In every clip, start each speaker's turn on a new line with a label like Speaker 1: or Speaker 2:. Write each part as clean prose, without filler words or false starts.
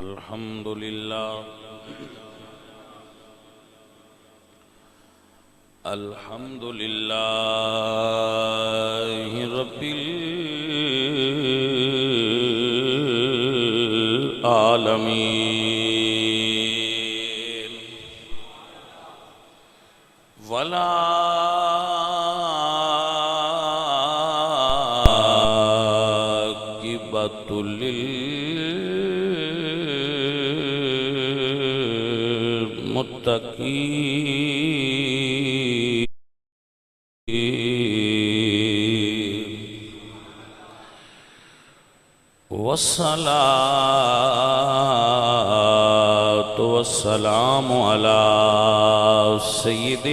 Speaker 1: الحمد لله الحمد لله رب العالمين ولا عاقبة للمتقين والصلاة والسلام على سيد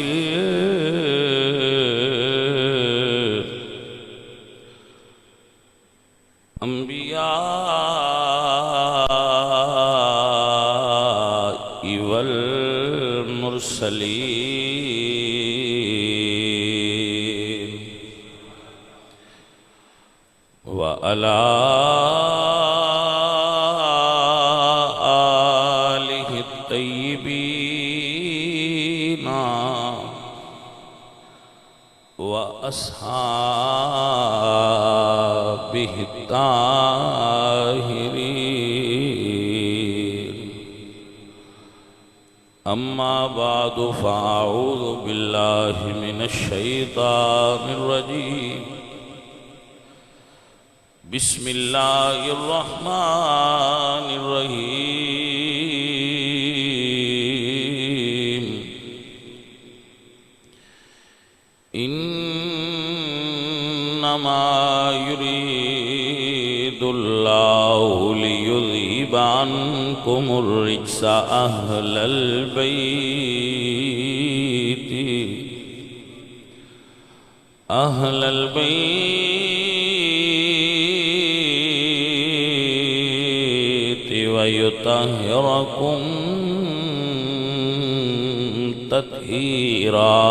Speaker 1: الأنبياء والمرسلين وعلى آله الطيبين وأصحابه الطاهرين أما بعد فأعوذ بالله من الشيطان الرجيم بسم الله الرحمن الرحيم إنما يريد الله ليذهب عنكم الرجس أهل البيت ويطهركم تطهيرا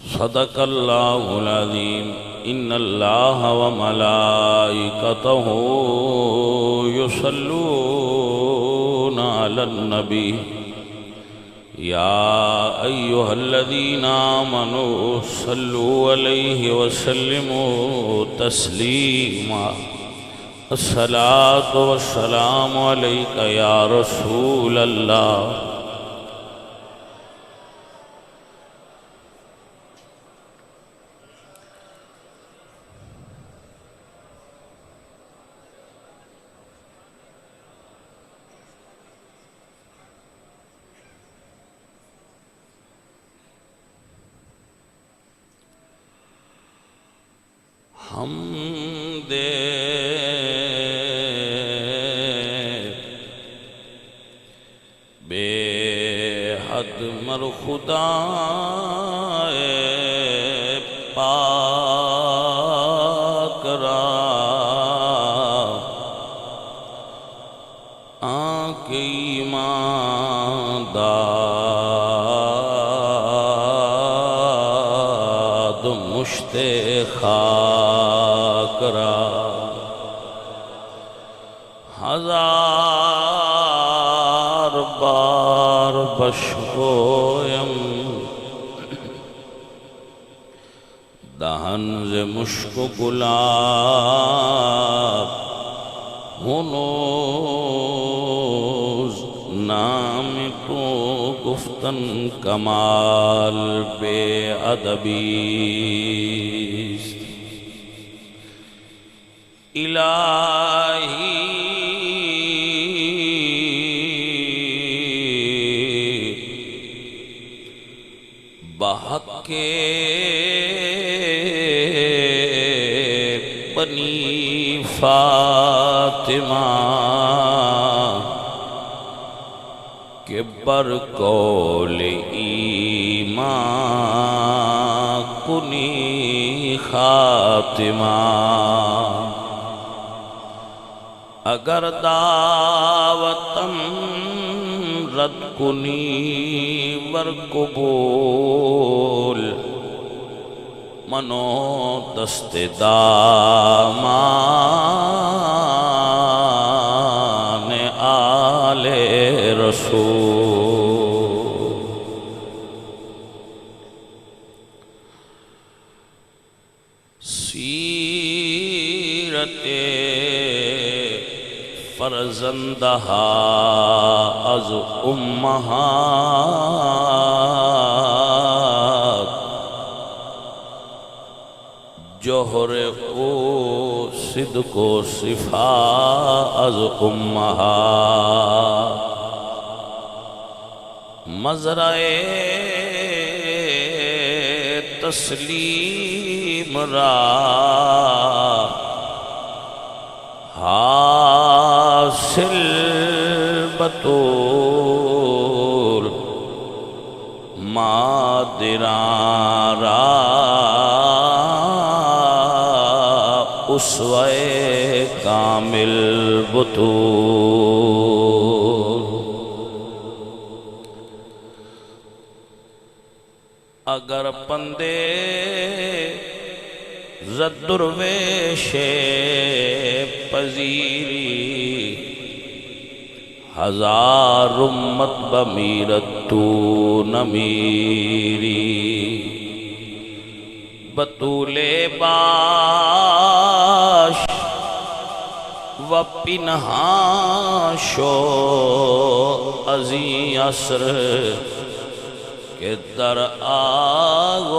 Speaker 1: صدق الله العظيم إن الله وملائكته يصلون على النبي يا أيها الذين آمنوا صلوا عليه وسلموا تسليما الصلاة والسلام عليك يا رسول الله حمد بے حد مر خدا پاک را آنکھ ایمان داد مشت خاک را ہزار بار بشگویم دہن ز مشک و گلاب ہنوز نام تو گفتن کمال بے ادبیست الہی بحق کے بنی فاطمہ کے برقول ایمان کنی خاتمہ اگر دعوتم رد کنی ور قبول منو دست دامان سیرت فرزندہا از امہات جوہر او صدق و صفا از امہات مزرعے تسلیم را حاصل بطول مادران را اسوہ کامل بطول اگر پندے زدرویش پذیری ہزار امت بمیرت تو نمیری بطول باش و پنہاں شو ازیں عصر کہ در آغوش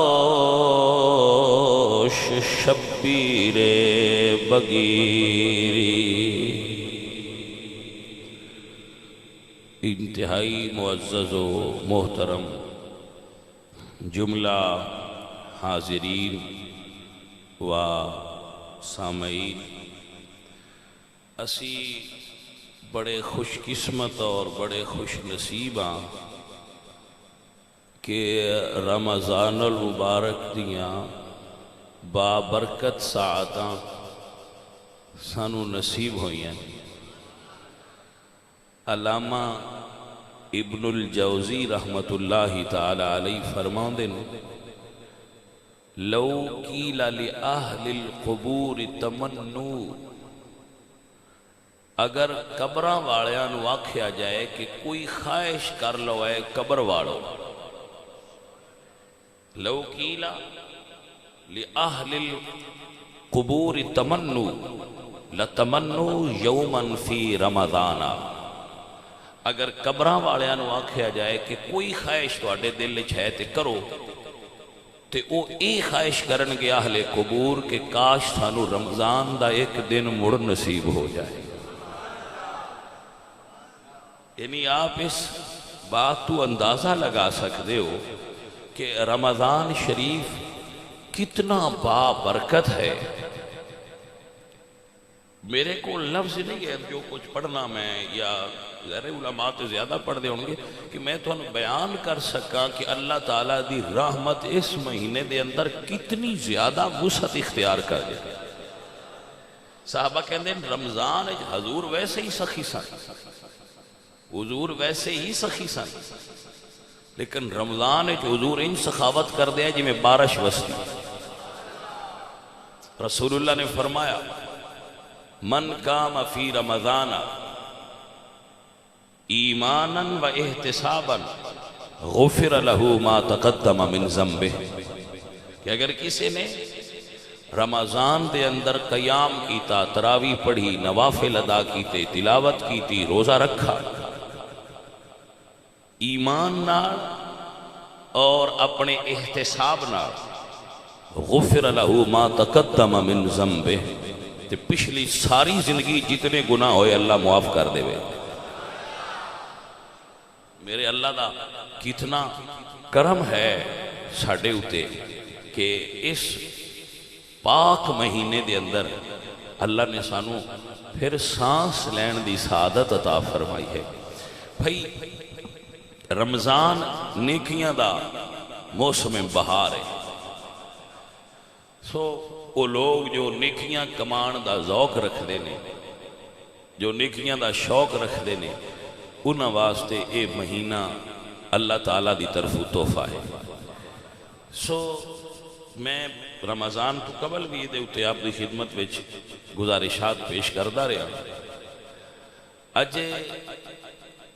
Speaker 1: شبیر بگیری انتہائی معزز و محترم جملہ حاضرین و سامعین، اسی بڑے خوش قسمت اور بڑے خوش نصیب ہاں کہ رمضان المبارک دیاں بابرکت ساعتاں سانو نصیب ہوئی ہیں۔ علامہ ابن الجوزی رحمت اللہ تعالی علیہ فرماؤں دن لو قیل لأہل القبور تمنو، اگر قبراں والیاں نو آکھیا جائے کہ کوئی خواہش کر لو اے قبر والو، لو قیل لأہل القبور تمنو لتمنو یوما فی رمضان، اگر قبراں والیاں نو آکھیا جائے کہ کوئی خواہش تواڈے دل وچ ہے تے کرو، تے او اے خواہش کرن گے اہل قبور کہ کاش سانو رمضان دا ایک دن مڑ نصیب ہو جائے۔ یعنی آپ اس بات تو اندازہ لگا سکتے ہو کہ رمضان شریف کتنا بابرکت ہے۔ میرے کو لفظ نہیں ہے جو کچھ پڑھنا میں یا غیر علماء تو زیادہ پڑھ دے ہوں گے کہ میں تو بیان کر سکا کہ اللہ تعالیٰ دی رحمت اس مہینے دے اندر کتنی زیادہ وسعت اختیار کر دے۔ صحابہ کہتے ہیں رمضان حضور ویسے ہی سخی سن، حضور ویسے ہی سخی سن، لیکن رمضان حضور ان سخاوت کر دیا جی میں بارش وستی۔ رسول اللہ نے فرمایا من قام فی رمضان ایمانا و احتسابا غفر له ما تقدم من ذنبہ، کہ اگر کسی نے رمضان دے اندر قیام کیتا، تراویح پڑھی، نوافل ادا کیتے، تلاوت کیتی، روزہ رکھا، ایمان نال اور اپنے احتساب نال، غفر له ما تقدم من ذنبہ، تے پچھلی ساری زندگی جتنے گناہ ہوئے اللہ معاف کر دے وے۔ میرے اللہ دا کتنا کرم ہے ساڑھے ہوتے کہ اس پاک مہینے دے اندر اللہ نے سانو پھر سانس لین دی سعادت عطا فرمائی ہے۔ بھائی رمضان نیکیاں دا موسم بہار ہے، سو وہ لوگ جو نیکیاں کمان دا ذوق رکھ دینے، جو نیکیاں دا شوق رکھ دینے، انہاں واسطے اے مہینہ اللہ تعالیٰ دی طرف تحفہ ہے۔ سو میں رمضان تو قبل بھی دے اتے آپ دی خدمت وچ گزارشات پیش کردہ رہا، اجے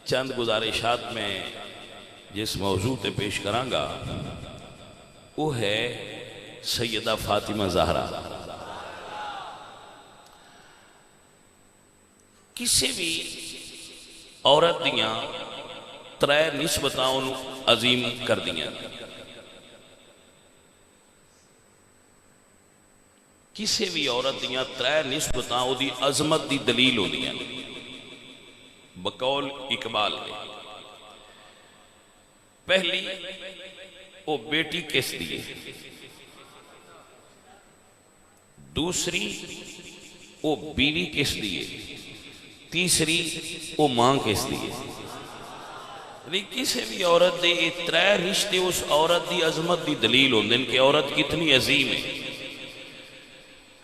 Speaker 1: چند گزارشات میں جس موضوع تے پیش کرانگا وہ ہے سیدہ فاطمہ زہرا۔ کسی بھی عورت دیاں ترے نسبتاں انہوں عظیم کر دیاں. کسی بھی عورت دیاں ترے نسبتاں او دی عظمت دی دلیل ہو دیاں بقول اقبال کے. پہلی او بیٹی کس دیے، دوسری او بیوی کس دیے، تیسری او ماں کس دیے. کسی بھی عورت دے ترے رشتے اس عورت دی عظمت دی دلیل ہوندے کہ عورت کتنی عظیم ہے.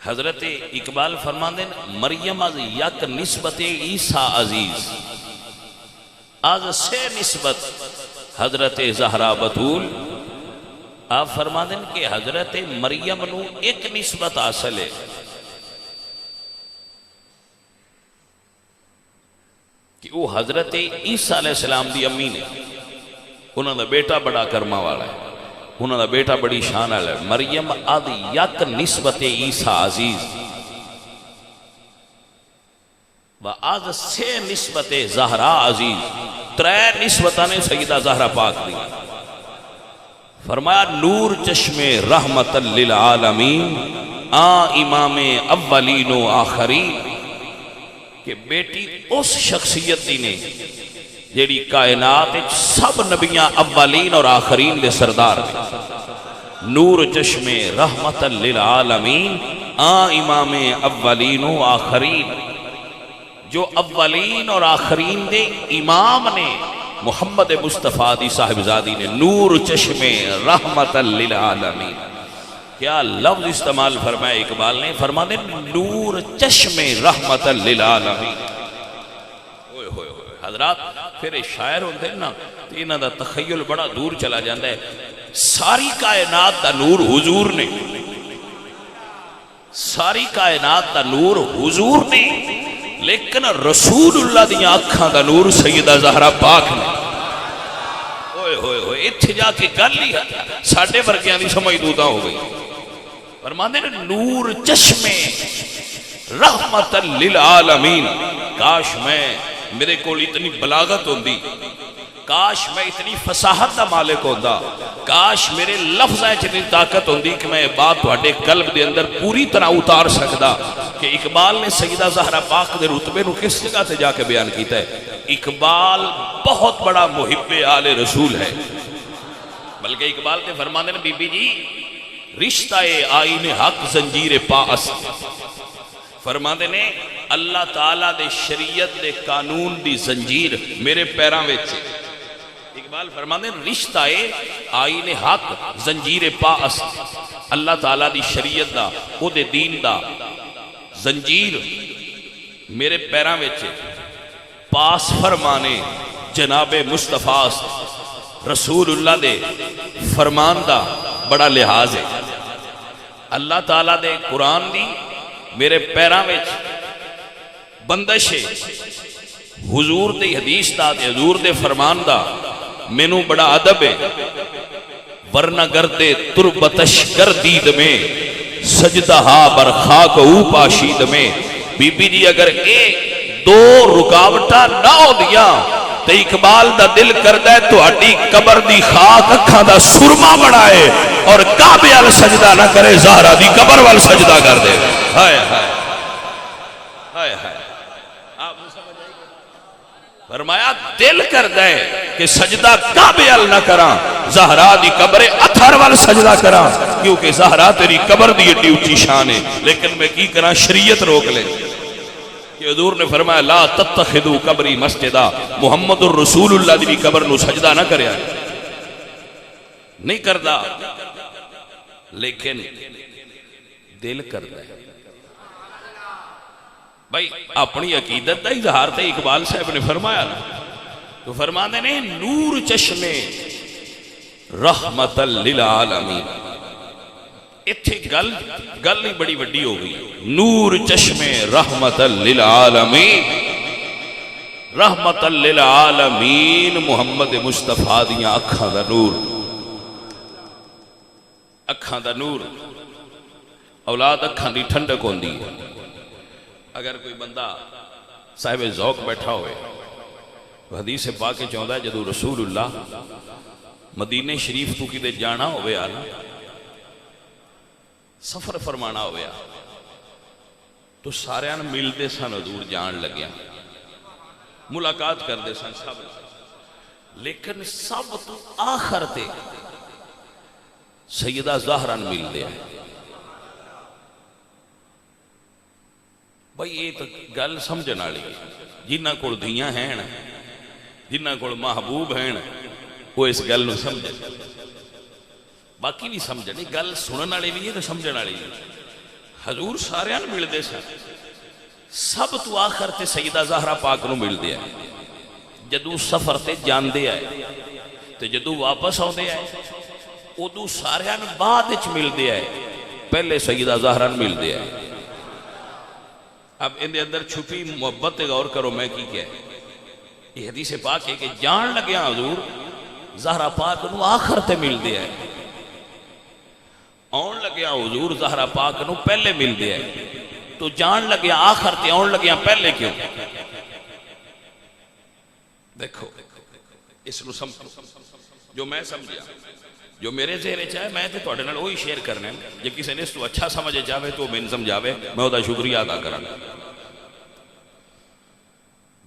Speaker 1: حضرت اقبال فرماندے مریم از یک نسبت عیسیٰ عزیز، از سے نسبت حضرت زہرا بطول. آپ فرماندے کہ حضرت مریم نو ایک نسبت حاصل ہے کہ وہ حضرت عیسیٰ علیہ السلام دی امی نے. انہوں دا بیٹا بڑا کرما والا ہے، انہوں دا بیٹا بڑی شان والا ہے. مریم اد یک نسبت عیسیٰ عزیز و از سے نسبت زہرا عزیز. ترے نسبتاں نے سیدہ زہرا پاک دی. فرمایا نور چشم رحمت للعالمین آ امام اولین و آخرین، کہ بیٹی اس شخصیت دی نے جیڑی کائنات سب نبیاں اولین اور آخرین دے سردار نے. نور چشم رحمت للعالمین آ امام اولین و آخرین، جو اولین اور آخرین دے امام نے محمد مصطفیٰ دی صاحبزادی نے. نور چشم رحمت للعالمین، کیا لفظ استعمال فرمایا اقبال نے، فرما دے نور چشم رحمت للعالمین. حضرات پھر شاعر ہوندے نا تو انہاں دا تخیل بڑا دور چلا جاندہ ہے. ساری کائنات دا نور حضور نے، ساری کائنات دا نور حضور نے، لیکن رسول اللہ دیاں اکھاں دا نور سیدہ زہرا پاک نے. اوئے ہوئے ہوئے اتھے جا کے گل ہی ساڑھے ورگیاں دی سمجھ دوتا ہو گئی. فرمانے نور چشم رحمت للعالمین. کاش میں میرے کو اتنی بلاغت ہوندی، کاش میں اتنی فصاحت دا مالک ہوندا، کاش میرے لفظ اتنی طاقت ہوندی کہ میں بات تہاڈے قلب دے اندر پوری طرح اتار سکدا کہ اقبال نے سیدہ زہرا پاک دے رتبے نو کس جگہ سے جا کے بیان کیتا ہے. اقبال بہت بڑا محب آل رسول ہے، بلکہ اقبال کے فرمانے بی بی جی رشتہ آئین حق زنجیر پاس. فرماندے نے اللہ تعالیٰ دے شریعت دے قانون دی زنجیر میرے پیراں وچ. اقبال فرماندے رشتہ آئین حق زنجیر پاس، اللہ تعالیٰ دی شریعت دا او دے دین دا زنجیر میرے پیراں وچ. پاس فرمانے جناب مصطفیٰ رسول اللہ دے فرمان دا بڑا لحاظ ہے. اللہ تعالیٰ دے قرآن دی میرے پیراں وچ بندش ہے، حضور دے حدیث دا حضور دے فرمان دا مینوں بڑا ادب ہے. ورنہ گردے تربتش گردید میں سجدہ بر خاک او پاشید میں. بی بی جی اگر ایک دو رکاوٹا نہ ہو دیا تو اقبال دا دل کردہ ہے تو اڈی قبر دی خاک اکھاں دا سرما بڑھائے اور کعبے وال سجدہ نہ کرے، زہرا دی قبر وال سجدہ کر دے. ہائے ہائے ہائے ہائے. آپ سمجھ آئی گا؟ فرمایا دل کردہ ہے کہ سجدہ کعبے وال نہ کراں، زہرا دی قبر اتھر وال سجدہ کراں، کیونکہ زہرا تیری قبر دی اٹی اونچی شان ہے. لیکن میں کی کراں، شریعت روک لے. حضور نے فرمایا لا تتخذوا قبری مسجدا، محمد الرسول اللہ دی قبر نو سجدہ نہ کریا. نہیں کردا لیکن دل کردا ہے. بھائی اپنی عقیدت دا اظہار تے اقبال صاحب نے فرمایا نا، تو فرمانے نے نور چشم رحمت للعالمین. اتھے گل ہی بڑی وڈی ہو گئی. نور چشم رحمت للعالمین، رحمت للعالمین محمد مصطفیٰ دیاں اکھاں دا نور. اکھاں دا نور، اولاد اکھاں دی ٹھنڈک ہوندی ہے. اگر کوئی بندہ صاحب ذوق بیٹھا ہوئے حدیث پاک کے چاہتا ہے جدو رسول اللہ مدینے شریف تو کدے جانا ہوئے آنا سفر فرمانا ہوئے آ تو سارے آن ملتے سن حضور جان لگیا ملاقات کرتے سن سب لیکن سب تو آخر تے سیدہ زہرا ملتے ہیں بھائی یہ تو گل سمجھنا لی جنہ کو دھیاں ہیں جنہ کو محبوب ہیں وہ اس گل نو سمجھے باقی نہیں سمجھنی گل سنن والے بھی ہے تو سمجھن والے بھی حضور سارے ملتے سن سب تو آخر تے سیدہ زہرا پاک نو ملتے ہیں جدو سفر تے جاندے آئے تے جدو واپس آتے آئے ادو سارے بعد وچ ملتے آئے پہلے سیدہ زہرا ملتے آئے اب ان دے اندر چھپی محبت غور کرو میں کی کیا یہ حدیث پاک ہے کہ جان لگیا حضور زہرا پاک نو آخر تے ملتے آئے آن لگیا حضور زہرا پاک نو پہلے ملتے آئے تو جان لگیا آخر تے آن لگیا پہلے کیوں دیکھو اس نو سمجھو جو میں سمجھیا جو میرے ذہن چاہے میں تے تواڈے نال وہی شیئر کرنے جے کسی نے اس تو اچھا سمجھے جاوے تو میں سمجھاوے میں دا شکریہ ادا کراں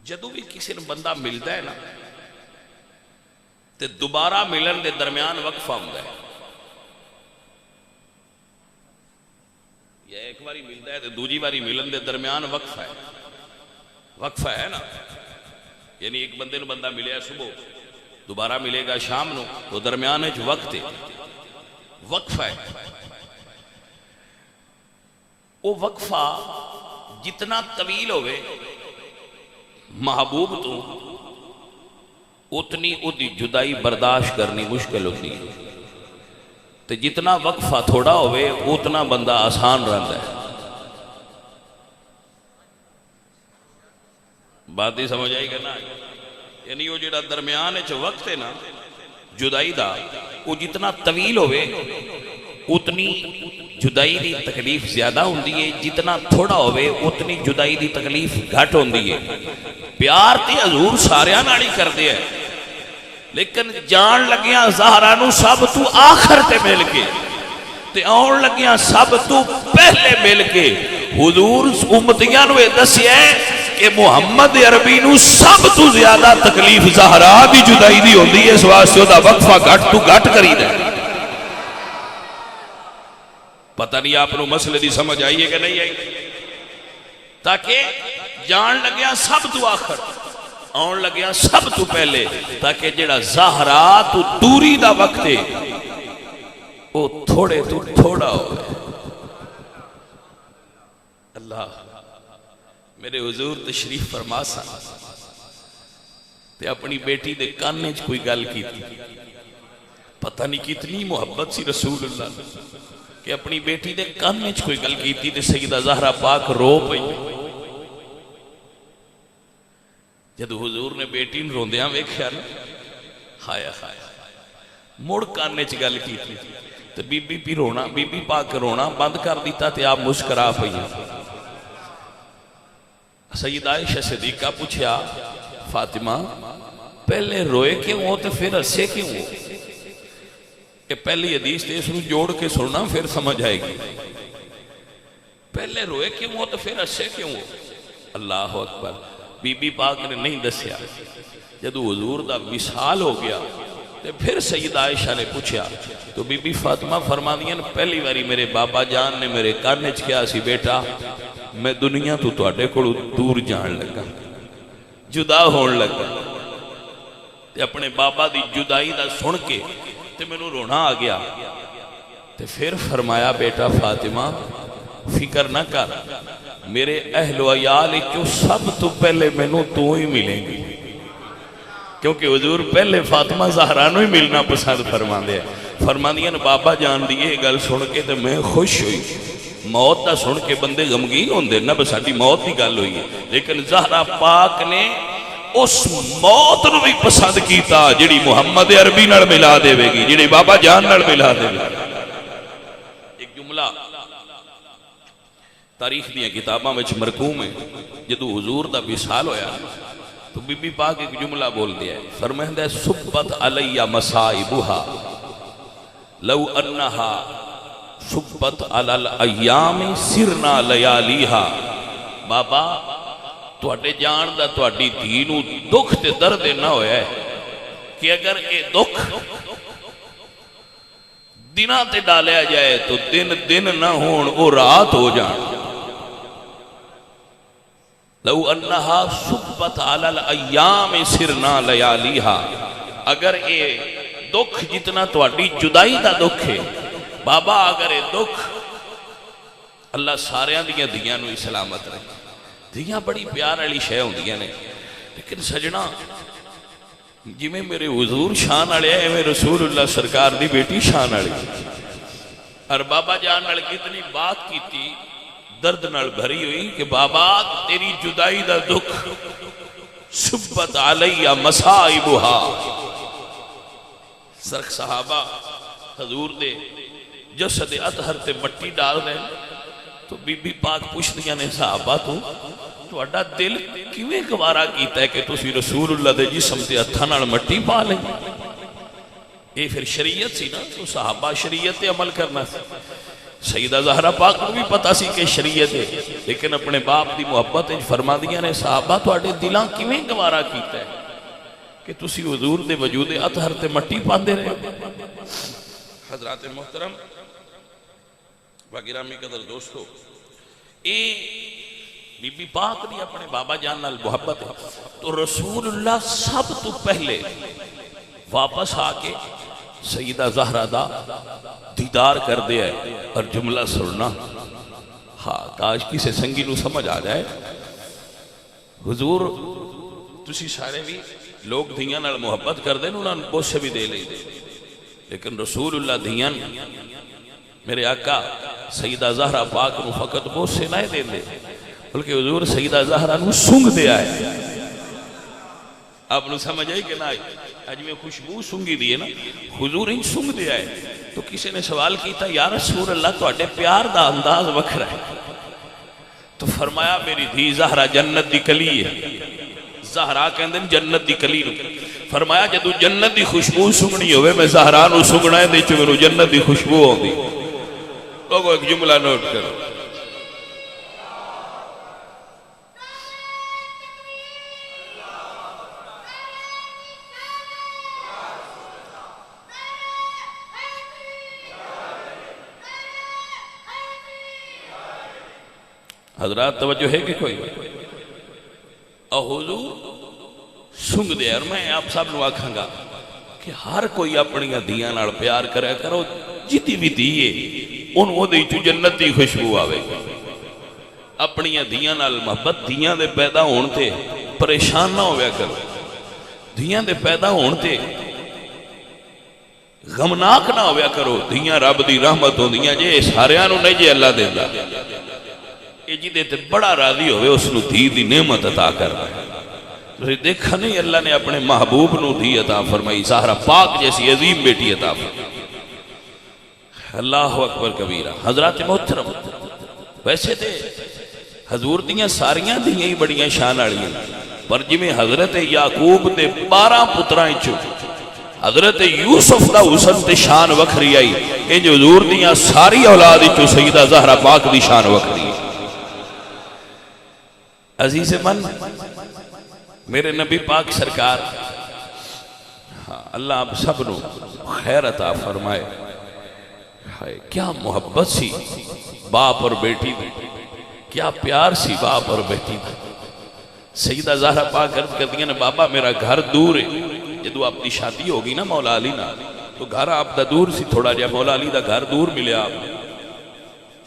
Speaker 1: جدو بھی کسی نے بندہ ملتا ہے نا تے دوبارہ ملن دے درمیان وقفہ ہوندا ہے یا ایک باری ملتا ہے تے دوسری باری ملن دے درمیان وقفہ ہے نا یعنی ایک بندے نو بندہ ملیا صبح دوبارہ ملے گا شام نو تو درمیان وقت ہے وقفہ ہے وہ وقفہ جتنا طویل ہوئے محبوب تو اتنی ادھی جدائی برداشت کرنی مشکل ہوتی ہے تو جتنا وقفہ تھوڑا ہوئے اتنا بندہ آسان رہتا ہے بات ہی سمجھ آئی کرنا یعنی وہ جڑا درمیان وقت ہے نا جدائی دا وہ جتنا طویل ہوئے اتنی جدائی دی تکلیف زیادہ ہوندی ہے جتنا تھوڑا ہوئے اتنی جدائی دی تکلیف گھٹ ہوندی ہے پیار تے حضور سارے نالی کر دے ہے لیکن جان لگیاں زہرا نو سب تو آخر تے مل کے تے آن لگیاں سب تو پہلے مل کے حضور امتیاں نو دسیا ہے کہ محمد عربی نو سب تو زیادہ تکلیف زہرا دی جدائی دی ہوندی ہے اس واسطے دا وقفہ گھٹ تو گھٹ کری دے پتہ نہیں آپ نو مسئلے دی سمجھ آئی ہے کہ نہیں آئی تاکہ جان لگیا سب تو آخر آن لگیا سب تو پہلے تاکہ جڑا زہرا تو دوری دا وقت ہے وہ تھوڑے تو تھوڑا ہو اللہ میرے حضور تشریف فرما سا تے اپنی بیٹی دے کانے چ کوئی گل کی تھی پتہ نہیں کتنی محبت سی رسول اللہ کہ اپنی بیٹی دے کانے چ کوئی گل کی تھی تے سیدہ زہرا پاک رو پئی جدو حضور نے بیٹی نے روندیاں ویکھیا نا ہایا مڑ کانے چ گل کی تھی تے بی بی پی رونا بی بی پاک رونا بند کر دیتا تے آپ مسکرا پئی سیدہ عائشہ صدیقہ پوچھیا فاطمہ پہلے روئے کیوں ہو تو پھر ہنسے کیوں ہو کہ پہلی حدیث تے اس نو جوڑ کے سننا پھر سمجھ آئے گی پہلے روئے کیوں ہو تو پھر ہنسے کیوں ہو اللہ اکبر بی بی پاک نے نہیں دسیا جدو حضور دا وصال ہو گیا تو پھر سیدہ عائشہ نے پوچھا تو بی بی فاطمہ فرما دیا پہلی باری میرے بابا جان نے میرے کانے چ کیا سی بیٹا میں دنیا تو تواڈے کولوں دور جان لگا جدا ہون لگا تے اپنے بابا دی جدائی دا سن کے تے مینوں رونا آ گیا تے پھر فرمایا بیٹا فاطمہ فکر نہ کر میرے اہل و عیال وچوں سب تو پہلے مینوں تو ہی ملیں گی کیونکہ حضور پہلے فاطمہ زہرا نو ہی ملنا پسند فرماندے فرماندیاں بابا جان دی یہ گل سن کے تے میں خوش ہوئی موت دا سن کے بندے غمگین ہوندے نہ بس ساڈی موت دی گل ہوئی ہے لیکن زہرا پاک نے اس موت نو بھی پسند کیتا جڑی محمد عربی نال ملا دے گی جڑی بابا جان نال ملا دے گی ایک جملہ تاریخ دی کتاباں وچ مرقوم ہے جدو حضور دا وصال ہویا تو بی بی پاک ایک جملہ بول دیا ہے، فرمائندہ ہے سبت علی مصائبہا لو انہا سبت علی الایام سرنا لیالیہا. بابا تواڈے جان دا تواڈی دھی نو دکھ تے درد نہ ہویا ہے کہ اگر اے دکھ دنہ تے ڈالیا جائے تو دن دن نہ ہون او رات ہو جان. لو انہا سبت علی الایام سرنا لیالیہا. اگر اے دکھ جتنا تواڈی جدائی دا دکھ ہے بابا، اگر اے دکھ اللہ ساریاں دیاں دیاں نو سلامت رکھے. دیاں بڑی پیار والی شے ہوندیاں نے، لیکن سجنا جی میں میرے حضور شان والے ہے میں رسول اللہ سرکار دی بیٹی شان والی. اور بابا جان نال کتنی بات کیتی درد نال بھری ہوئی کہ بابا تیری جدائی دا دکھ سبت علی مصائبہا. سرخ صحابہ حضور دے جسد اطہر تے مٹی ڈال رہے تو بی بی پاک پوچھ دیا نے صحابہ تو اڈا دل کیویں گوارا کیتا ہے کہ تسی رسول اللہ دے جسم تے ہتھاں نال مٹی پا لیں. یہ پھر شریعت سی نا، تو صحابہ شریعت تے عمل کرنا سی. سیدہ زہرا پاک کو بھی پتا سی کہ شریعت ہے، لیکن اپنے باپ دی محبت فرما دیا نے صحابہ تو اڈے دلاں کیویں گوارا کیتا ہے کہ تسی حضور دے وجود اطہر تے مٹی پاندے رہے. حضرات محترم گرامی قدر دوستو، اے بی بی پاک دی اپنے بابا جان نال محبت ہے تو رسول اللہ سب تو پہلے واپس آ کے سیدہ زہرا دا دیدار کر دیا ہے. اور جملہ سننا، ہاں کاش کسی سنگی نو سمجھ آ جائے. حضور تسی سارے بھی لوگ دھیاں نال محبت کر دیں انہاں بہت سے بھی دے لے دے، لیکن رسول اللہ دھیاں میرے آقا سیدہ زہرا پاک نو فقط بہت سے نہ دے دے، بلکہ حضور سیدہ زہرا نو سنگ دے آئے. آپ نو سمجھ آئی کہ نہ آئی؟ آج میں خوشبو سنگی دیئے نا، حضور ہی سنگ دے آئے. تو کسی نے سوال کیتا یا رسول اللہ تو اڈے پیار دا انداز وکھرا ہے. تو فرمایا میری دھی زہرا جنت دی کلی ہے. زہرا کہندے جنت دی کلی نو فرمایا جدو جنت دی خوشبو سنگنی ہوئے میں زہرا نو سنگنا ہے دیچو میں جنت دی خوشبو ہو دی. لوگوں ایک جملہ نوٹ کرو، حضرات توجہ ہے کہ کوئی حضور سنگ دے. اور میں آپ سب نو آکھاں گا کہ ہر کوئی اپنی دھیاں نال پیار کرے کرو، جتی بھی دیئے ان وہ دی چو جنت دی خوشبو آوے. اپنی دھیاں نال محبت، دھیاں دے پیدا ہون تے پریشان نہ ہویا کرو، دھیاں دے پیدا ہون تے غمناک نہ ہویا کرو. دھیاں رب دی رحمت ہوں دیاں جے ساریاں نو نہیں جے اللہ دے دا یہ جی دیتے بڑا راضی ہوئے اس نو دھی دی نعمت عطا کر رہا ہے. دیکھا نہیں اللہ نے اپنے محبوب نو دھی عطا فرمائی، زہرا پاک جیسی عظیم بیٹی عطا فرمائی. اللہ اکبر کبیرہ. حضرات محترم ویسے تھے حضور دیاں ساریاں دیاں ہی بڑیاں شان آڑیاں، پر جی میں حضرت یعقوب دے 12 پترائیں چو حضرت یوسف دا حسن تے شان وکھری آئی، ان جو حضور دیاں ساری اولادی چو سیدہ زہرا پاک دی شان وکھری. عزیز من میرے نبی پاک سرکار، اللہ آپ سب نو خیر عطا فرمائے. کیا محبت سی باپ اور بیٹی دی، کیا پیار سی باپ اور بیٹی دی. سیدہ زہرا پاک عرض کر دیا نا بابا میرا گھر دور ہے. جدو آپ دی شادی ہوگی نا مولا علی نا تو گھر آپ دا دور سی تھوڑا جا، مولا علی دا گھر دور ملے آپ.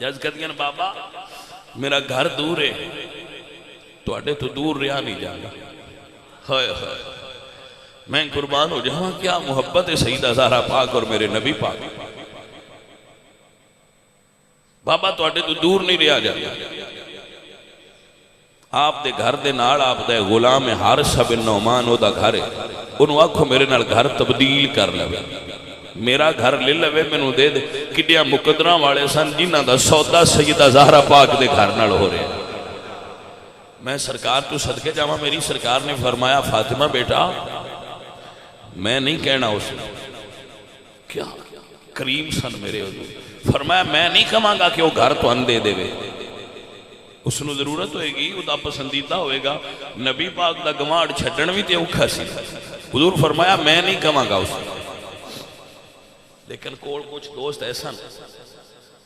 Speaker 1: عرض کر دیا نا بابا میرا گھر دور ہے تو اڈے تو دور رہا نہیں جانا. ہائے ہائے میں قربان ہو جہاں کیا محبت ہے سیدہ زہرا پاک اور میرے نبی پاک. بابا تو اڈے تو دور نہیں رہا جانا. آپ دے گھر دے نال آپ دے غلام حارث بن نعمان او دا گھر ہے، انہوں آکھو میرے نال گھر تبدیل کر لے، میرا گھر لے لے میں دے دے. کڈیاں مقدرہ والے سن جنہ دا سودا سیدہ زہرا پاک دے گھر نال ہو رہے. میں سرکار تو صدقے جاواں، میری سرکار نے فرمایا فاطمہ بیٹا میں نہیں کہنا اس نے، کیا کریم سن میرے حضور، فرمایا میں نہیں کہاں گا کہ وہ گھر تو دے دے وے، اس نو ضرورت ہوئے گی، وہ دا پسندیدہ ہوئے گا، نبی پاک دا گماڑ چھٹن بھی تے اوکھا سی، حضور فرمایا میں نہیں کہاں گا اس نے۔ لیکن کول کچھ دوست ایسا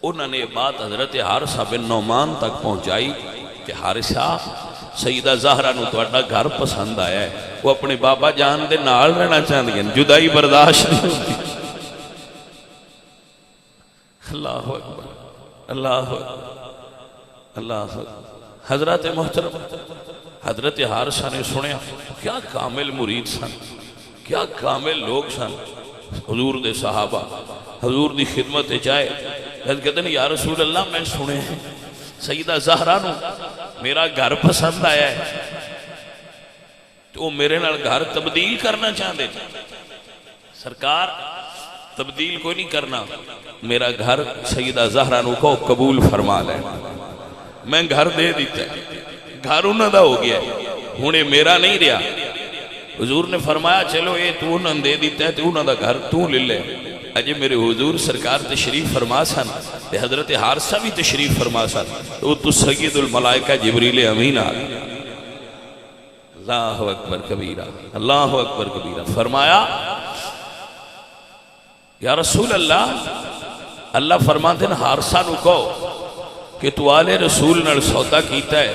Speaker 1: انہوں نے بات حضرت حارثہ بن نعمان تک پہنچائی کہ حارثہ سیدہ زہرہ نو تہاڈا گھر پسند آیا ہے، وہ اپنے بابا جان دے نال رہنا چاہندے ہیں، جدائی برداشت نہیں ہوتی۔ اللہ اکبر اللہ اکبر اللہ اکبر۔ حضرت محترم حضرت حارثہ نے سنیا، کیا کامل مرید سن، کیا کامل لوگ سن، حضور دے صحابہ حضور دی خدمت چاہے کہتے ہیں یا رسول اللہ میں سنے ہیں سیدہ زہرہ نو میرا گھر پسند آیا ہے تو میرے نال گھر تبدیل کرنا چاہتے، سرکار تبدیل کوئی نہیں کرنا، میرا گھر سیدہ زہرہ نو کو قبول فرما لے، میں گھر دے دیتا ہے، گھر انہوں دا ہو گیا ہے، ہونے میرا نہیں رہا۔ حضور نے فرمایا چلو یہ تو انہوں دے دیتا ہے تو انہوں دا گھر تو لے لے۔ اجے میرے حضور سرکار تشریف فرما سن تے حضرت حارثہ بھی تشریف فرما سن تو سید الملائکہ جبریل امین آ گئے۔ اللہ اکبر کبیرہ اللہ اکبر کبیرہ۔ فرمایا یا رسول اللہ، اللہ فرماتے ہیں حارثہ نو کہو کہ تو آلے رسول نال سودا کیتا ہے،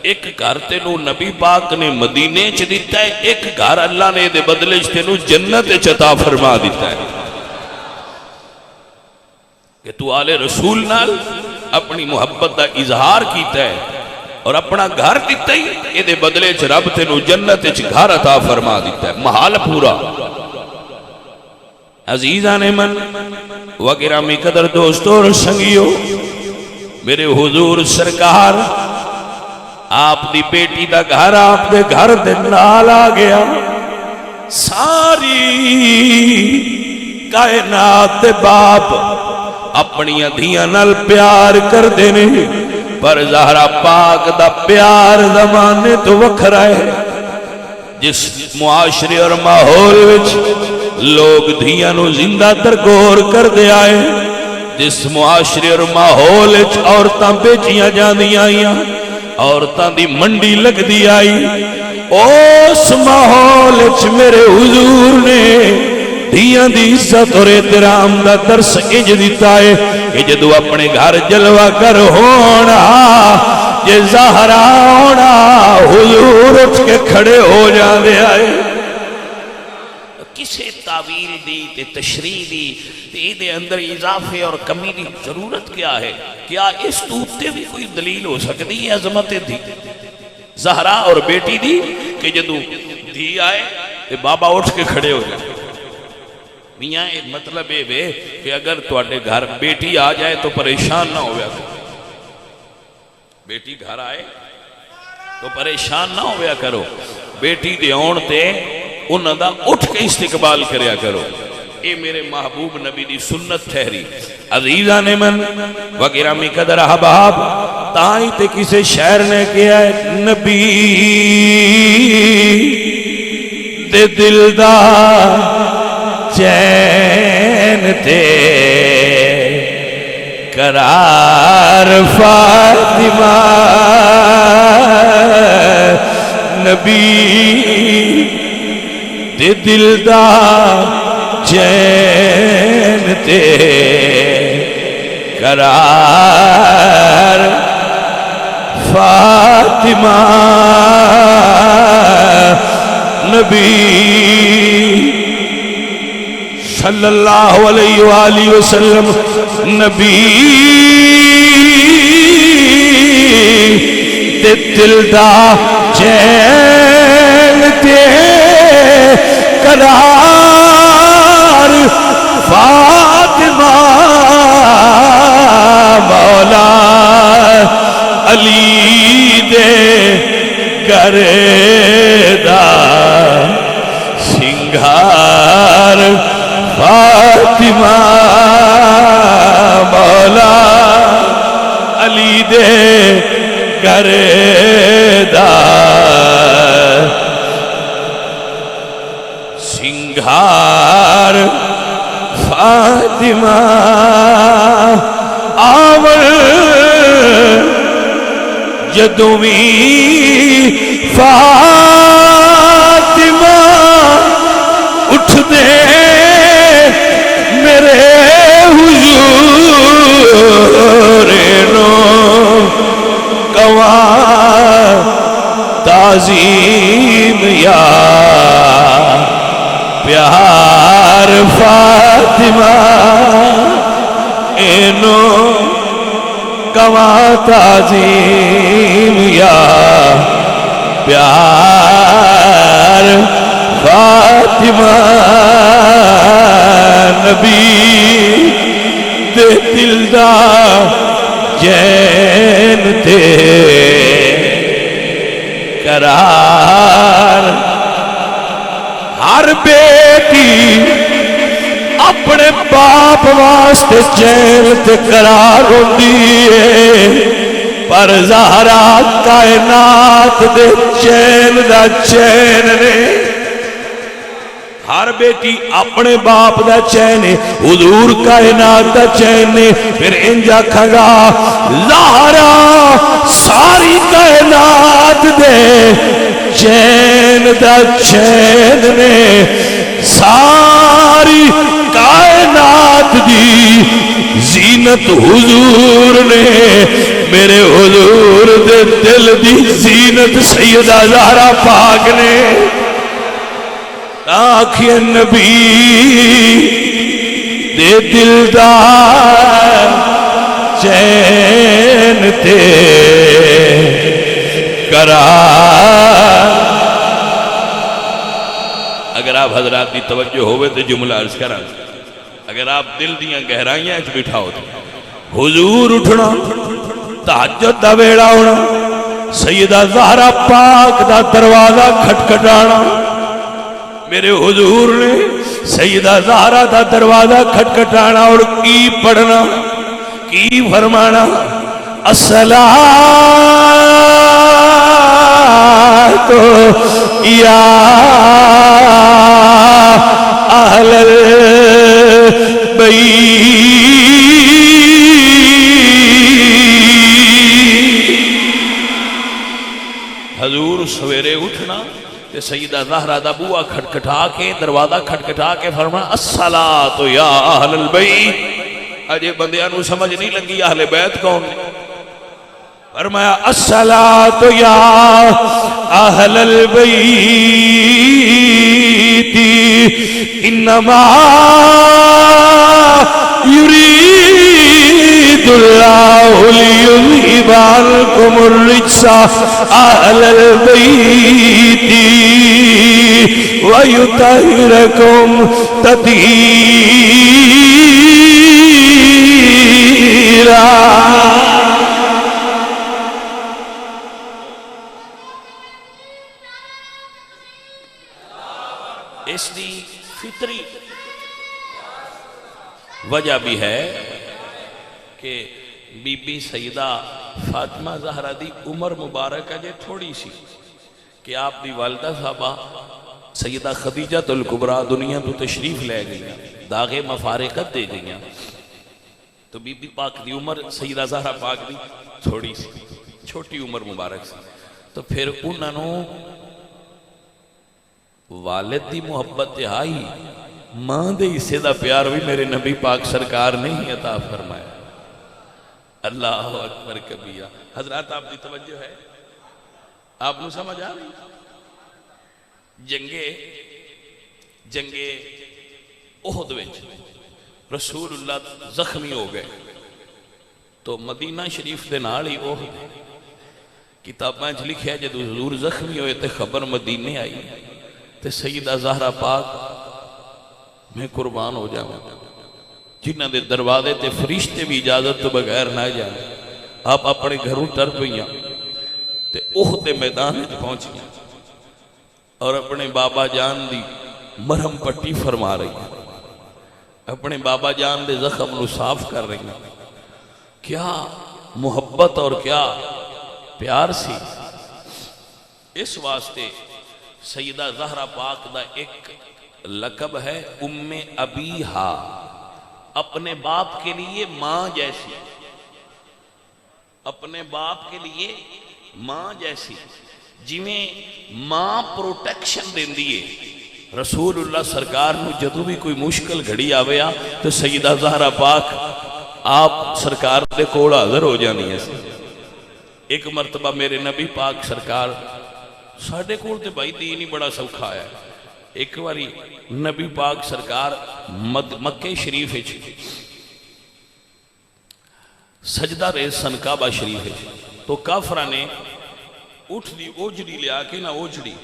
Speaker 1: ایک گھر تینو نبی پاک نے مدینے چ دیتا ہے، ایک گھر اللہ نے دے بدلے چ تینو جنت چ عطا فرما دیتا ہے، کہ تو آلے رسول نال اپنی محبت دا اظہار کیتا ہے اور اپنا گھر دیتا ہی یہ دے بدلے چ رب تینو جنت چ گھر عطا فرما دیتا ہے، محال پورا۔ عزیزان من و گرامی قدر دوستو اور سنگیو، میرے حضور سرکار آپ دی بیٹی دا گھر آپ دے گھر دے نال آ گیا، ساری کائنات دے باپ اپنی دھیاں نال پیار کر دینے، پر زہرا پاک دا پیار زمانے تو وکھرا ہے۔ جس معاشرے اور ماحول وچ لوگ دھیاں نو زندہ ترگور کر دے آئے، جس معاشرے اور ماحول وچ عورتاں بیچیاں جاندیاں آئیاں، عورتاں دی منڈی لگ دی آئی، اس ماحول وچ میرے حضور نے دھیاں دی عزت اور احترام دا درس انج دیتا ہے کہ جدو اپنے گھر جلوہ کر ہونا، جے زہرا ہونا، حضور اٹھ کے کھڑے ہو جاندے آئے۔ کسے تعویل دی تے تشریح دی تے دے اندر اضافے اور کمی دی ضرورت کیا ہے؟ کیا اس توتے بھی کوئی دلیل ہو سکتی ہے عظمت دی زہرا اور بیٹی دی کہ جدو دھی آئے تے بابا اٹھ کے کھڑے ہو جائے؟ میاں ایک مطلب ہے کہ اگر تواڈے گھر بیٹی آ جائے تو پریشان نہ ہویا کرو، بیٹی گھر آئے تو پریشان نہ ہویا کرو، بیٹی دے آن تے انہاں دا اٹھ کے استقبال کریا کرو، اے میرے محبوب نبی دی سنت ٹھہری۔ عزیزان من و گرامی قدر احباب، تائیں تے کسے شاعر نے کیا ہے، نبی دے دل دا چین تے قرار فاطمہ، نبی دے دل دا چین تے قرار فاطمہ، نبی صلی اللہ علیہ وآلہ وسلم، نبی دے دل دا چین تے قرار فاطمہ، مولا علی دے گھر دا سنگھار فاطمہ، مولا علی دے کردا سنگھار فاطمہ آور جدوں وی فاطمہ اٹھ دے میرے حضور نو کواں تعظیم یا پیار فاطمہ اینو کواں تعظیم یا پیار فاطمہ نبی دے دل دا چین تے قرار ہر بیٹی اپنے باپ واسطے چین تے قرار ہوندی ہے پر زہرا کائنات دے چین دا چین نے ہر بیٹی اپنے باپ دا چین ہے حضور کائنات دا چین ہے پھر انجا کھگا زہرا ساری کائنات دے چین دا چین نے ساری کائنات دی زینت حضور نے میرے حضور دے دل دی زینت سیدہ زہرا پاک نے آنکھیں نبی دے دل دا چین تے قرار اگر آپ حضرات کی توجہ ہوئے تو جملہ عرض کرا اگر آپ دل دیاں گہرائیاں اچھ بٹھاؤ تو حضور اٹھنا تہجد دا ویڑا ہونا سیدہ زہرا پاک دا دروازہ کھٹکھٹانا میرے حضور نے سیدہ زہرا دا دروازہ کھٹکھٹانا اور کی پڑھنا کی فرمانا الصلاۃ یا اہل البیت حضور سویرے اٹھنا تے سیدہ زہرا دا بوا کھٹکھٹا کے دروازہ کھٹکھٹا کے فرمانا الصلاۃ یا اہل البیت اجے بندیاں نو سمجھ نہیں لگی اہل بیت کون نے فرمایا الصلاۃ یا اہل البیت انما یرید اللہ لیذہب عنکم الرجس اہل البیت ویطہرکم تطہیرا اس دی فطری وجہ بھی ہے کہ بی بی سیدہ فاطمہ زہرا دی عمر مبارک اجے تھوڑی سی کہ آپ دی والدہ صاحبہ سیدہ خدیجہ الکبریٰ دنیا تو تشریف لے گئی داغ مفارقت دے گئی تو بی بی پاک دی عمر سیدہ زہرا پاک دی تھوڑی سی چھوٹی عمر مبارک سی تو پھر انہوں والد دی محبت آئی ماں دے حصے دا پیار بھی میرے نبی پاک سرکار نے ہی عطا فرمایا اللہ اکبر کبیرہ حضرات آپ دی توجہ ہے آپ نے سمجھ آ رہی جنگے احد وچ رسول اللہ زخمی ہو گئے تو مدینہ شریف دے نال ہی احد کتاباں وچ لکھیا جدو حضور زخمی ہوئے تے خبر مدینے آئی تے سیدہ زہرا پاک میں قربان ہو جاؤں جنہ دے دروازے تے فرشتے بھی اجازت تو بغیر نہ جائیں آپ اپنے گھروں ٹر پئیاں تے احد میدان وچ پہنچ گئے اور اپنے بابا جان دی مرہم پٹی فرما رہی ہیں اپنے بابا جان دے زخم نو صاف کر رہی ہیں کیا محبت اور کیا پیار سی. اس واسطے سیدہ زہرا پاک دا ایک لقب ہے ام ابیہا، اپنے باپ کے لیے ماں جیسی، اپنے باپ کے لیے ماں جیسی. جویں ماں پروٹیکشن دین دیئے رسول اللہ سرکار نو جدو بھی کوئی مشکل گھڑی آویا تو سیدہ زہرا پاک آپ سرکار دے کول حاضر ہو جانی ہے. ایک مرتبہ میرے نبی پاک سرکار ساڑھے کول تے بھائی دین ہی بڑا سوکھا ہے. ایک واری نبی پاک سرکار مکہ شریف سجدہ ریز سن کعبہ شریف تو کافرہ نے اٹھ دی اوجڑی لیا کے نہ اوجڑی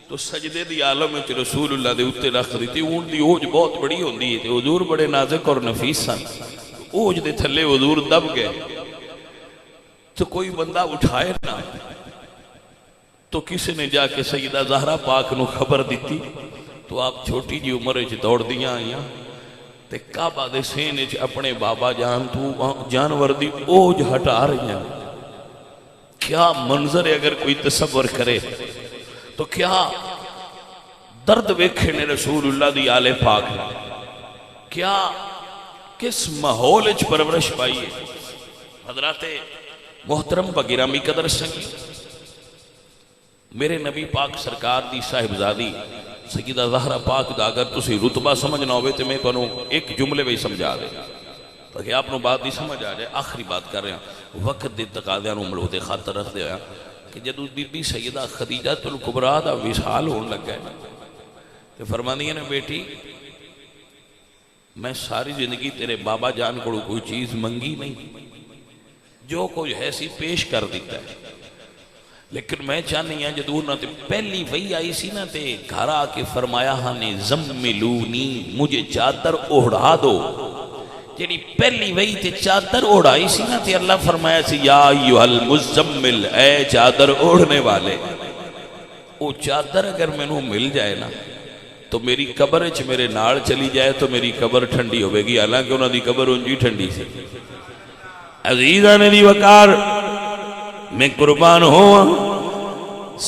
Speaker 1: تو سجدے دی عالم میں رسول اللہ دے اتے رکھ دی تھی. اون دی اوج بہت بڑی ہوں دی تھی، حضور بڑے نازک اور نفیس سن. اوج دے تھلے حضور دب گئے تو کوئی بندہ اٹھائے نہ تو کسی نے جا کے سیدہ زہرا پاک نو خبر دیتی تو آپ چھوٹی جی عمرے چھ دوڑ دیاں آئیاں تے کعبہ دے سینے چھ اپنے بابا جان تو جانور دی اوج ہٹا رہی ہیں. کیا منظر ہے اگر کوئی تصور کرے تو کیا درد ویکھے نے رسول اللہ دی آل پاک کیا کس ماحول اچ پرورش پائی ہے. حضرات محترم و گرامی قدر سنگی میرے نبی پاک سرکار دی صاحبزادی سیدہ زہرا پاک دا اگر تسی رتبہ سمجھنا ہوئے تو میں کنوں ایک جملے میں سمجھا دے تاکہ آپ نے بات نہیں سمجھ آ جائے. آخری بات کر رہے ہیں وقت دے تقاضیاں نو ملو دے خاطر رکھ دے کہ جدو بی بی سیدہ خدیجہ الکبریٰ دا وصال ہون لگ گئے تو فرمانی ہے نا بیٹی میں ساری زندگی تیرے بابا جان کو کوئی چیز منگی نہیں، جو کوئی ایسی پیش کر دیتا ہے، لیکن میں چاہنی ہاں جدو نہ تے پہلی وہی آئی سی نا تے گھر آ کے فرمایا ہاں زملونی مجھے چادر اوڑھا دو. جیڑی پہلی وہی تے چادر اوڑھائی سی نا تے اللہ فرمایا سی یا ایوہ المزمل اے چادر اوڑھنے والے. وہ چادر اگر میں نو مل جائے نا تو میری قبر اچ میرے نال چلی جائے تو میری قبر ٹھنڈی ہوئے گی، حالانکہ انہوں دی قبر انجی ٹھنڈی سی. عزیزان دی وقار میں قربان ہوا.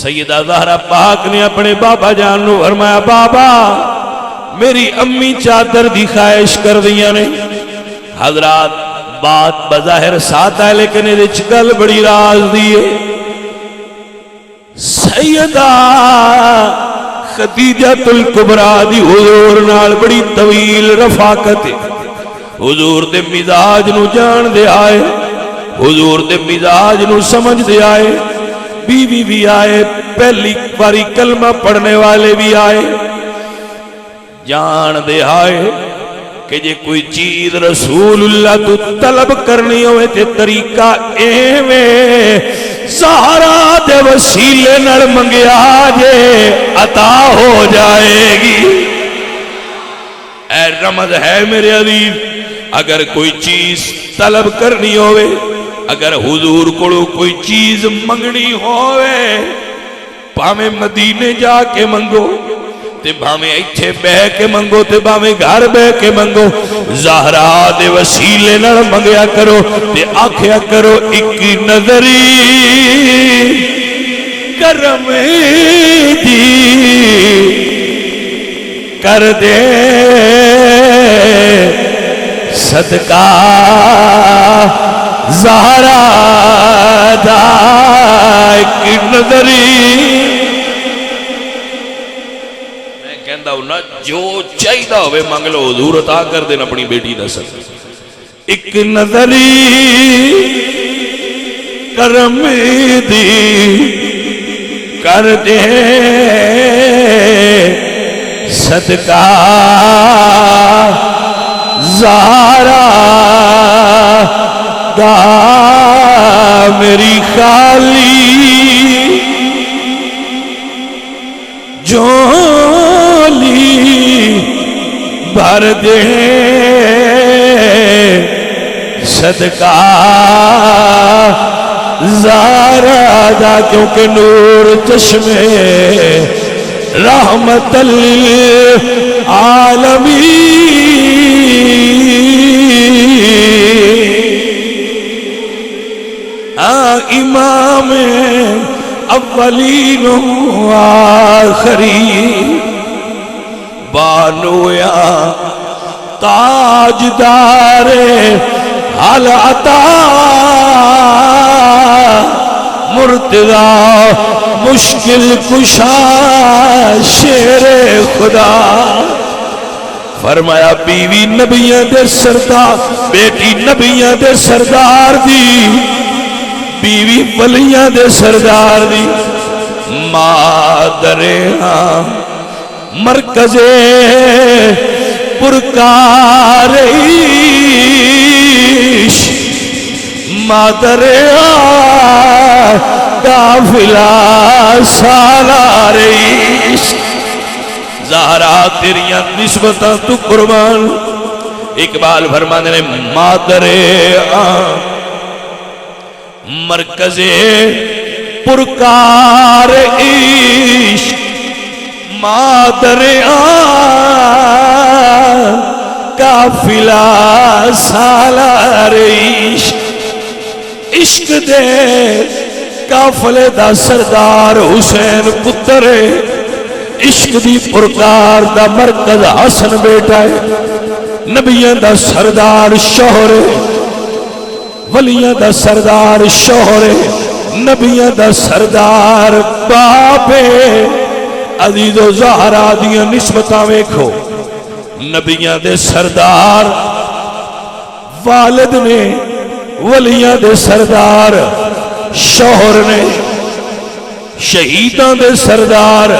Speaker 1: سیدہ زہرا پاک نے اپنے بابا جان نو فرمایا بابا میری امی چادر دی خواہش کر دیا نے. حضرات بات بظاہر ساتھ ہے لیکن یہ چکل بڑی راز دیئے. سیدہ خدیجہ الکبریٰ دی حضور نال بڑی طویل رفاقت ہے. حضور دے مزاج نو جان دے آئے، حضور دے مزاج نو سمجھ دے آئے. بیوی بھی آئے، پہلی باری کلمہ پڑھنے والے بھی آئے، جان دے آئے کہ جے کوئی چیز رسول اللہ تو طلب کرنی ہوئے تے طریقہ ایویں زہرا دے وسیلے نال منگیا جے عطا ہو جائے گی. اے رمض ہے میرے عزیز، اگر کوئی چیز طلب کرنی ہوئے، اگر حضور کو کوئی چیز منگنی ہوئے، پاویں مدینے جا کے منگو تے بھامیں ایتھے بہ کے منگو تے بھامیں گھر بہ کے منگو، زہرا دے وسیلے نال منگیا کرو تے آکھیا کرو ایک نظری کرم دی کر دے صدقہ زہرا دا ایک نظری. میں کہندہ ہوں نا جو چاہیدہ ہوئے منگ لو حضور عطا کر دین اپنی بیٹی دا سکتے. ایک نظری کرم دی کر دے صدقہ زہرا دا میری خالی جولی بھر دے صدقہ زہرا دا، کیونکہ نور چشمے رحمت للعالمین
Speaker 2: امام اولین و آخرین، بانو یا تاجدار حال عطا، مرتضی مشکل کشا شیر خدا۔ فرمایا بیوی نبیاں دے سردار، بیٹی نبیاں دے سردار دی، بیوی ولیاں دے سردار دی، مادر مرکز پرکار عشق، مادر قافلہ سالار عشق۔ زہرا تیریاں نسبتاں تو قربان، اقبال فرمانے نے مادر مرکز پرکار عشق، مادر قافلہ سالار عشق۔ عشق دے قافلے دا سردار حسین پتر ہے، عشق دی پرکار دا مرکز حسن بیٹا ہے، نبیاں دا سردار شوہر ہے، ولیاں دا سردار شوہر ہے، نبیاں دا سردار باپ ہے۔ عزیز و زہرا دیاں نسبتاں ویکھو، نبیاں دے سردار والد نے، ولیاں دے سردار شوہر نے، شہیداں دے سردار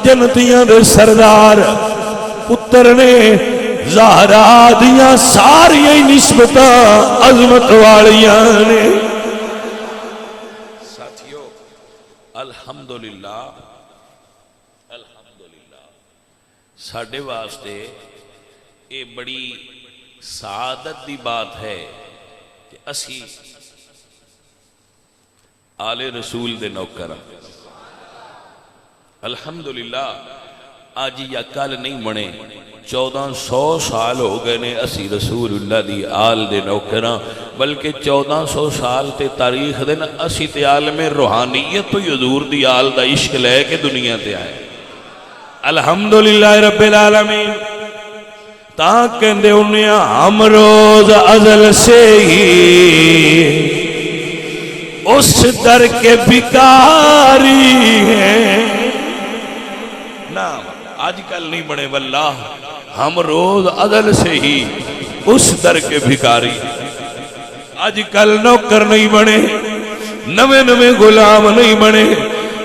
Speaker 2: جنتیاں دے سردار پتر نے۔ زہرا دیاں ساریاں نسبتاں عظمت والیاں نے۔
Speaker 1: ساتھیو الحمدللہ ساڑھے واسطے یہ بڑی سعادت دی بات ہے کہ اسی آل رسول دے نوکر الحمدللہ آج یا کل نہیں بنے 1400 سال ہو گئے نے اسی رسول اللہ دی آل دے نوکراں، بلکہ 1400 سال تے تاریخ دن اسی تے عالم روحانیت تو حضور دی آل دا عشق لے کے دنیا تے آئے الحمدللہ رب العالمین۔ تاکہ دے انہیں ہم روز ازل سے ہی اس در کے بھکاری ہیں، نام آج کل نہیں بنے واللہ، ہم روز ازل سے ہی اس در کے بھکاری، آج کل نوکر نہیں بنے، نوے نوے غلام نہیں بنے،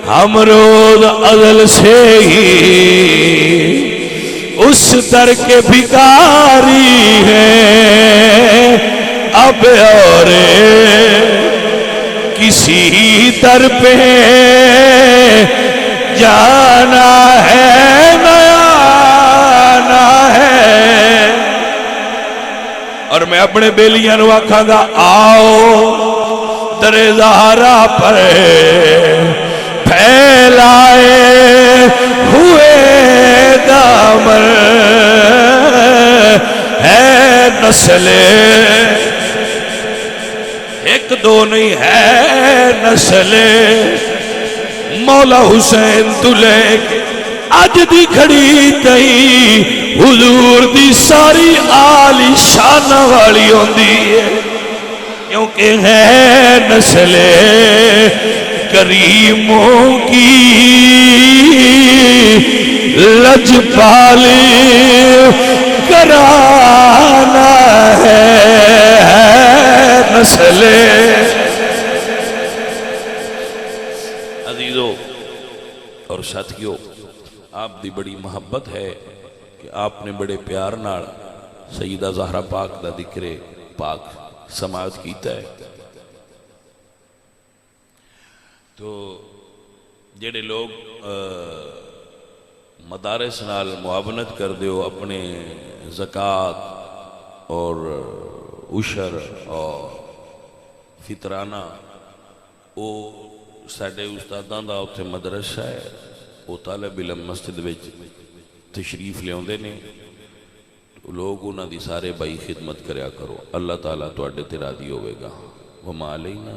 Speaker 1: ہم روز ازل سے ہی اس در کے بھکاری ہیں، اب اور کسی در پہ جانا ہے نیا آنا ہے۔ اور میں اپنے بیلیاں نو آکھاں گا آؤ در زہرا پر پھیلائے ہوئے دامن ہے نسل، ایک دو نہیں ہے نسل، مولا حسین تو لے کے اج دی کھڑی تئی حضور دی ساری آلی شان والی ہوندی ہے، کیونکہ ہے نسل کریموں کی لجپالی کرانا ہے نسل۔ عزیزو اور ساتھیو، آپ دی بڑی محبت ہے کہ آپ نے بڑے پیار نال سیدہ زہرا پاک دا ذکر پاک سماعت کیتا ہے۔ تو جڑے لوگ مدارس نال معاونت کر دیو اپنے زکوٰۃ اور عشر اور فطرانہ، وہ ساڈے استاداں دا اوتھے مدرسہ ہے، وہ طالب علم مسجد وچ تشریف لیاوندے نے، لوگ انہاں دی سارے بھائی خدمت کریا کرو، اللہ تعالیٰ تواڈے تے راضی ہوے گا۔ وما علینا